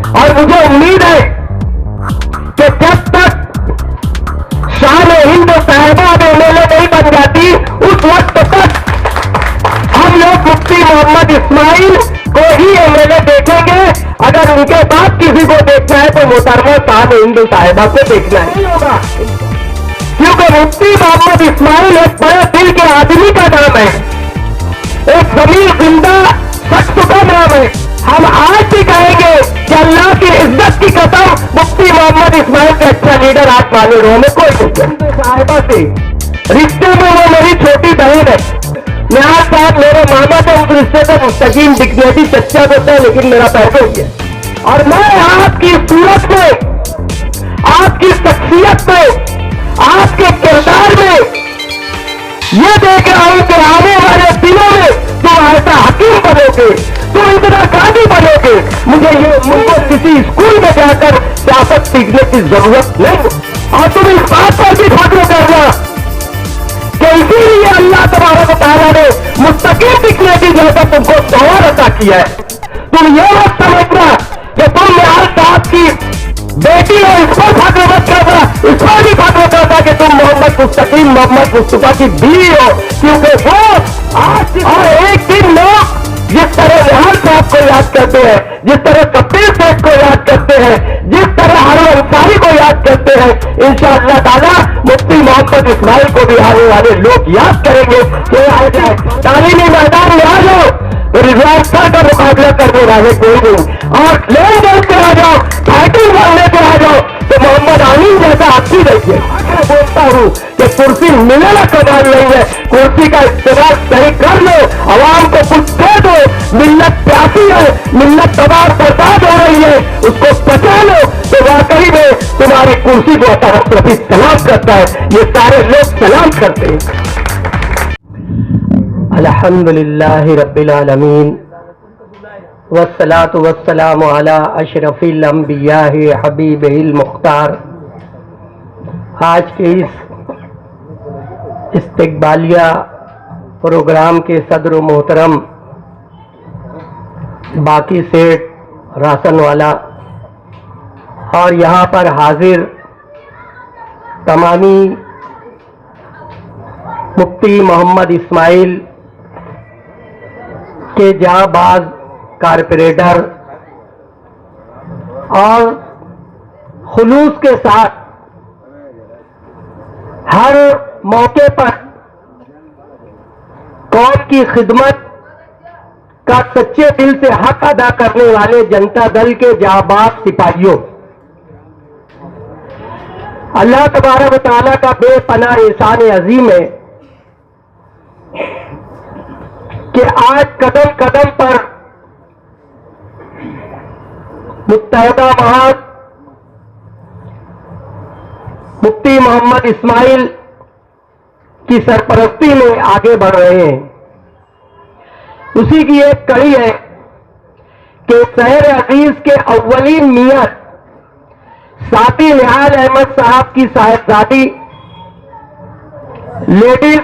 और मुझे उम्मीद है कि जब तक शान हिंद साहिबा एमएलए नहीं बन जाती उस वक्त तक हम लोग मुफ्ती मोहम्मद इस्माइल को ही एमएलए देखेंगे। अगर उनके बाद किसी को देखना है तो मोहतरमा शान हिंद साहिबा को देखना ही होगा, क्योंकि मुफ्ती मोहम्मद इस्माइल एक बड़े दिल के आदमी का नाम है, एक जमीन जिंदा शख्स का नाम है। हम आज भी कहेंगे कि अल्लाह की इज्जत की कसम मुफ्ती मोहम्मद इस्माइल का अच्छा लीडर आप माने रोने कोई साहिबा से रिश्ते में वो मेरी छोटी बहन है। निहाल साहब मेरे मामा तो उस रिश्ते से मुस्तकीम डिग्नेटी चच्चा होता है, लेकिन मेरा पैसे हो गया। और मैं आपकी सूरत में, आपकी शख्सियत में, आपके किरदार में ये देख रहा हूं कि आने वाले दिनों में तुम ऐसा हकीम बनोगे, तुम इतना गांधी बनोगे। मुझे किसी स्कूल में जाकर सियासत सीखने की जरूरत नहीं। और तुम इस बात पर भी फख्र करना कि इसीलिए अल्लाह तबारक व तआला ने मुस्तकीम दिखने की जगह तुमको दौर अता किया है। तुम ये मत समझना कि तुम निहाल साहब की बेटी हो, इस पर फख्र मत करना, इस पर भी फख्र करना कि तुम मोहम्मद मुस्तकीम मोहम्मद मुस्तफा की बीवी हो, क्योंकि वो आज और एक दिन लोग जिस तरह निहाल साहब को याद करते हैं, जिस तरह कबीर सेठ को याद करते हैं, जिस तरह हरम अंसारी को याद करते हैं, इंशाअल्लाह ताला मुफ्ती मोहम्मद इस्माइल को भी आने वाले लोग याद करेंगे। कि आ जाए तालीमी मैदान में आ जाओ, रिजवान सर का मुकाबला करने वाले कोई नहीं, और लेन देन पे आ जाओ, फाइटिंग करने पे आ जाओ तो मोहम्मद आमीन जैसा आपकी देखिए। मैं बोलता हूं कि कुर्सी मिलना कमाल नहीं है, कुर्सी का इस्तेमाल सही कर लो, आवाम को कुछ दे दो। मिल्लत प्यासी है, मिल्लत तबाह बर्बाद हो रही है, उसको बचा लो तो वाकई में तुम्हारी कुर्सी को अल्लाह सलाम करता है, ये सारे लोग सलाम करते हैं। अल्हम्दुलिल्लाहि रब्बिल आलमीन वस्सलातु वस्सलामु अला अशरफिल अंबियाहि हबीबिल मुख्तार। आज के इस इस्तकबालिया प्रोग्राम के सदर मोहतरम बाकी सेठ रासन वाला और यहाँ पर हाजिर तमामी मुफ्ती मोहम्मद इस्माइल के जाबाज कारपोरेटर और खुलूस के साथ हर मौके पर कौम की खिदमत का सच्चे दिल से हक अदा करने वाले जनता दल के जाबाज सिपाहियों, अल्लाह तबारक व तआला का बेपनाह एहसान अजीम है कि आज कदम कदम पर मुत्तहदा महाज मुफ्ती मोहम्मद इस्माइल की सरपरस्ती में आगे बढ़ रहे हैं। उसी की एक कड़ी है कि शहर अजीज के अव्वलीन मियां साथी निहाल अहमद साहब की साहिबजादी लेडीज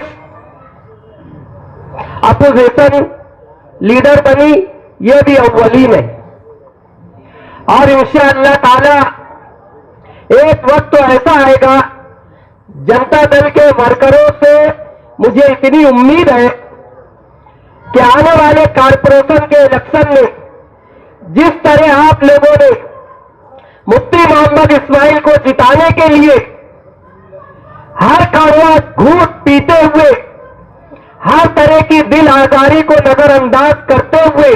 अपोजिशन लीडर बनी, यह भी अव्वलीन है। और इंशाअल्लाह ताला एक वक्त तो ऐसा आएगा, जनता दल के वर्करों से मुझे इतनी उम्मीद है कि आने वाले कारपोरेशन के इलेक्शन में जिस तरह आप लोगों ने मुफ्ती मोहम्मद इस्माइल को जिताने के लिए हर कड़वा घूंट पीते हुए, हर तरह की दिल आजारी को नजरअंदाज करते हुए,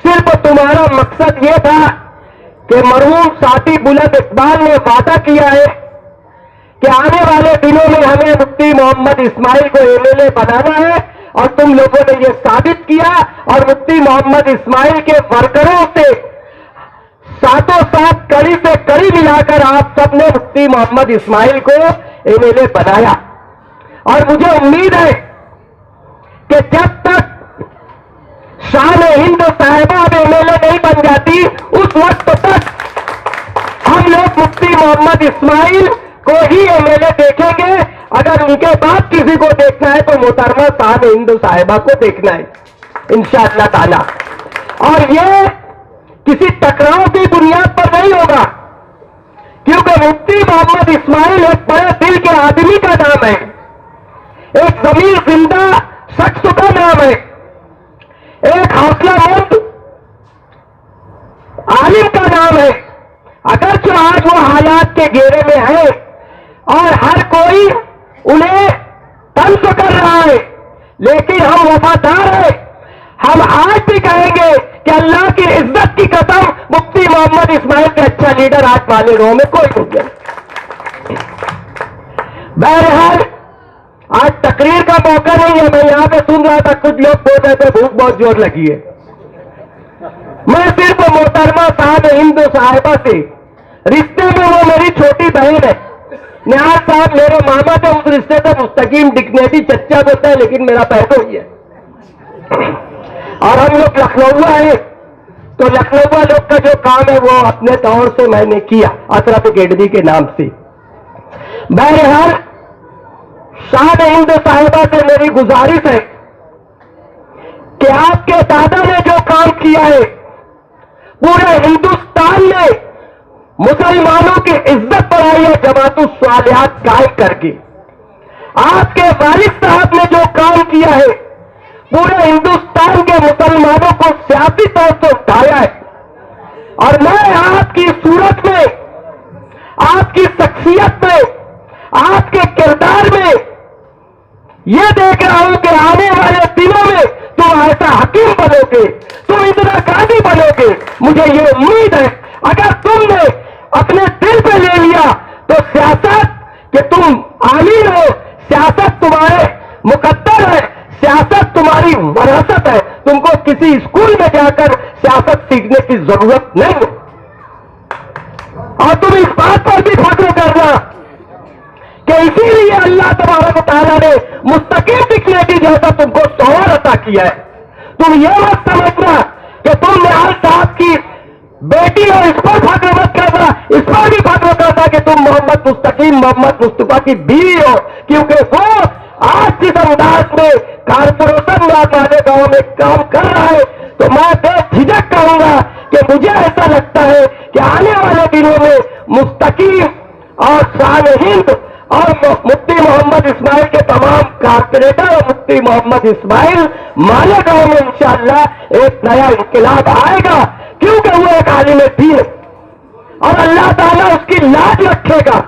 सिर्फ तुम्हारा मकसद यह था कि मरहूम साथी बुलंद इकबाल ने वादा किया है कि आने वाले दिनों में हमें मुफ्ती मोहम्मद इस्माइल को एमएलए बनाना है, और तुम लोगों ने यह साबित किया। और मुफ्ती मोहम्मद इस्माइल के वर्करों से साथों साथ कड़ी से कड़ी मिलाकर आप सबने मुफ्ती मोहम्मद इस्माइल को एमएलए बनाया। और मुझे उम्मीद है कि जब तक शान हिंद साहिबा एमएलए नहीं बन जाती उस वक्त तक हम लोग मुफ्ती मोहम्मद इस्माइल को ही एमएलए देखेंगे। अगर उनके बाद किसी को देखना है तो मोहतरमा शान हिंद साहिबा को देखना है इंशाअल्लाह ताला। और ये किसी टकराव की बुनियाद पर नहीं होगा, क्योंकि मुफ्ती मोहम्मद इस्माइल एक बड़े दिल के आदमी का नाम है, एक जमीर जिंदा शख्स का नाम है, एक हौसलामंद आलिम का नाम है। अगर जो आज वो हालात के घेरे में है और हर कोई उन्हें तंज कर रहा है, लेकिन हम वफादार हैं। हम आज भी कहेंगे कि अल्लाह की इज्जत की कसम मुफ्ती मोहम्मद इस्माइल के अच्छा लीडर आज वाले रो में कोई नहीं है। बहरहाल आज तकरीर का मौका नहीं है। मैं यहां पे सुन रहा था, कुछ लोग बोल रहे थे भूख बहुत जोर लगी है। मैं सिर्फ मोहतरमा साहब हिंद साहिबा से रिश्ते में वो मेरी छोटी बहन है। निहाल साहब मेरे मामा थे, उस रिश्ते से मुस्तकीम डिग्नेटी चच्चा होता है, लेकिन मेरा पैसा ही है। और हम लोग लखनऊ है, तो लखनऊ लोग का जो काम है वो अपने तौर से मैंने किया अशरफ गेडवी के नाम से। बहरहाल शाह हिंद साहिबा से मेरी गुजारिश है कि आपके दादा ने जो काम किया है पूरे हिंदुस्तान में मुसलमानों की इज्जत बढ़ाई है जमातुस सालिहात कायम करके। आपके वालिद साहब ने जो काम किया है पूरे हिंदुस्तान के मुसलमानों को सियासी तौर से उठाया है। और मैं आपकी सूरत में, आपकी शख्सियत में, आपके किरदार में यह देख रहा हूं कि आने वाले दिनों में तुम ऐसा हकीम बनोगे, तुम इंदिरा गांधी बनोगे। मुझे ये उम्मीद है। अगर तुमने अपने दिल पे ले लिया तो सियासत कि तुम आमीन हो, सियासत तुम्हारे मुकद्दर है, सियासत तुम्हारी वरासत है। तुमको किसी स्कूल में जाकर सियासत सीखने की जरूरत नहीं है। और तुम इस बात पर भी फख्र करना कि इसीलिए अल्लाह तबारक व तआला ने मुस्तकीम डिक्लेरेटी जैसा तुमको शौहर अता किया है। तुम ये मत समझना कि तुम निहाल साहब की बेटी हो, इस पर फख्र मत करना, इस पर भी फख्र करना कि तुम मोहम्मद मुस्तकीम मोहम्मद मुस्तफा की बीवी हो, क्योंकि वो आज जिस अंदाज में कारपोरेशन वाले गांव में काम कर रहा है, तो मैं बेझिझक कहूंगा कि मुझे ऐसा लगता है कि आने वाले दिनों में मुस्तकीम और शान हिंद और मुफ्ती मोहम्मद इस्माइल के तमाम कारपोरेटर और मुफ्ती मोहम्मद इस्माइल मालेगांव में इंशाअल्लाह एक नया इंकलाब आएगा, क्योंकि वो एक आलिम दीन है और अल्लाह ताला उसकी लाज रखेगा।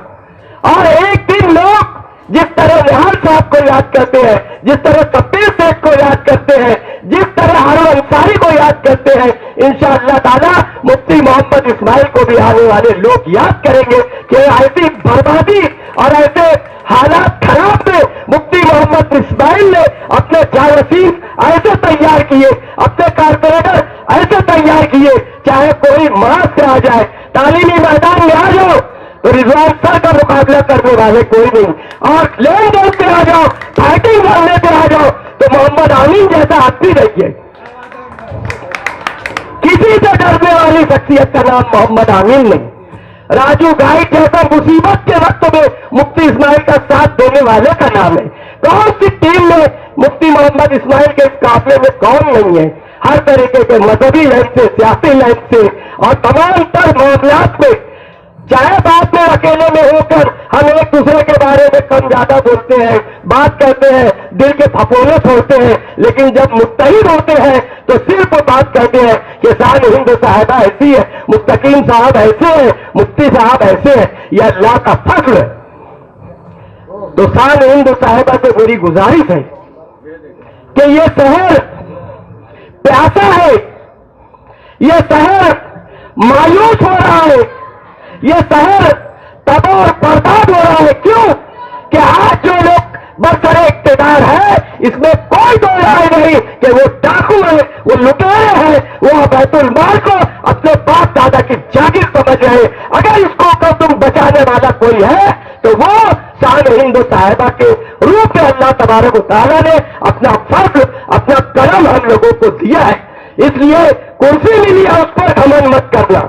और एक दिन लोग जिस तरह निहाल साहब को याद करते हैं, जिस तरह शब्बीर सेठ को याद करते हैं, जिस तरह हारून अंसारी को याद करते हैं, इंशाअल्लाह ताला मुफ्ती मोहम्मद इस्माइल को भी आने वाले लोग याद करेंगे कि ऐसी बर्बादी और ऐसे हालात खराब में मुफ्ती मोहम्मद इस्माइल ने अपने जावसीन ऐसे तैयार किए, अपने कारपोरेटर ऐसे तैयार किए, चाहे कोई मास से आ जाए, तालीमी मैदान में आ जाओ तो रिजवान सर का मुकाबला करने वाले कोई नहीं, और लेन देन पे आ जाओ, फाइटिंग करने पे आ जाओ तो मोहम्मद आमीन जैसा आदमी नहीं है। किसी से डरने वाली शख्सियत का नाम मोहम्मद आमीन नहीं। राजू गाइड जैसा मुसीबत के वक्त में मुफ्ती इस्माइल का साथ देने वाले का नाम है। कौन सी टीम में मुफ्ती मोहम्मद इस्माइल के इस काफले में कौन नहीं है? हर तरीके के मजहबी लाइन से, सियासी लाइन से और तमाम तर मामलात में, चाहे बात में अकेले में होकर हम एक दूसरे के बारे में कम ज्यादा बोलते हैं, बात करते हैं, दिल के फपोले छोड़ते हैं, लेकिन जब मुत्तहिद होते हैं तो सिर्फ बात कहते हैं कि शान हिंद साहिबा ऐसी है, मुस्तकीम साहब ऐसे हैं, मुफ्ती साहब ऐसे हैं। यह अल्लाह का फख्र है। तो शान हिंद साहिबा से मेरी गुजारिश है कि ये शहर प्यासा है, यह शहर मायूस हो रहा है, यह शहर तबाह और बर्बाद हो रहा है। क्यों? कि आज जो लोग बरसरे इख्तिदार है, इसमें कोई दो राय नहीं कि वो डाकू है, वो लुटेरे हैं, वो बैतुल माल को अपने बाप दादा की जागीर समझ रहे हैं। अगर इसको तो तुम बचाने वाला कोई है तो वो शान हिंद साहिबा के रूप में अल्लाह तबारक व तआला ने अपना फर्ज, अपना करम हम लोगों को दिया है। इसलिए कुर्सी मिली है उस पर घमंड मत करना,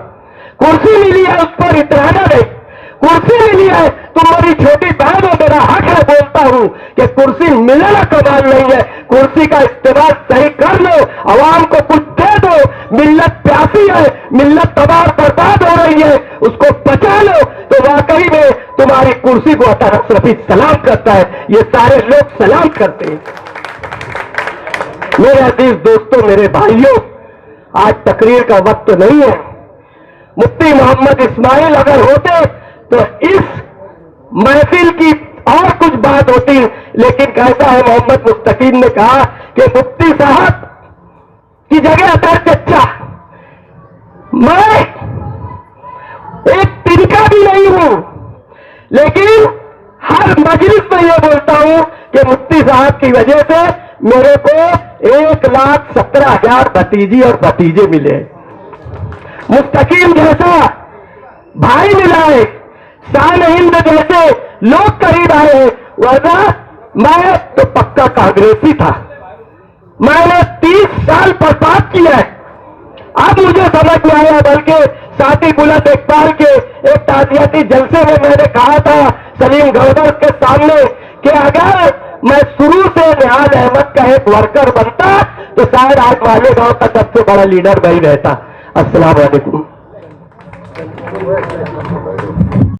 कुर्सी मिली है उस पर इतराना नहीं, कुर्सी मिली है, तुम मेरी छोटी बहन हो, मेरा हक है, बोलता हूं कि कुर्सी मिलना कमाल नहीं है, कुर्सी का इस्तेमाल सही कर लो, आवाम को कुछ दे दो। मिल्लत प्यासी है, मिल्लत तबाह बर्बाद हो रही है, उसको बचा लो, तो वाकई में तुम्हारी कुर्सी को अता अशरफी सलाम करता है, ये सारे लोग सलाम करते हैं। मेरे अजीज दोस्तों, मेरे भाइयों, आज तकरीर का वक्त नहीं है। मुफ्ती मोहम्मद इस्माइल अगर होते तो इस महफिल की और कुछ बात होती, लेकिन कैसा है, मोहम्मद मुस्तकीम ने कहा कि मुफ्ती साहब की जगह अतर चच्चा, मैं एक तिनका भी नहीं हूं, लेकिन हर मजलिस में यह बोलता हूं कि मुफ्ती साहब की वजह से मेरे को 1,17,000 भतीजी और भतीजे मिले। मुस्तकीम जैसा भाई मिला है, शान हिंद जैसे लोग करीब आए, वरना मैं तो पक्का कांग्रेसी था। मैंने 30 साल बर्बाद किया है। अब मुझे समझ में आया, बल्कि साथी बुलंद इकबाल के एक ताजियाती जलसे में मैंने कहा था सलीम गवर्नर के सामने कि अगर मैं शुरू से निहाल अहमद का एक वर्कर बनता तो शायद आज मालेगांव का सबसे बड़ा लीडर वही रहता। अस्सलाम वालेकुम।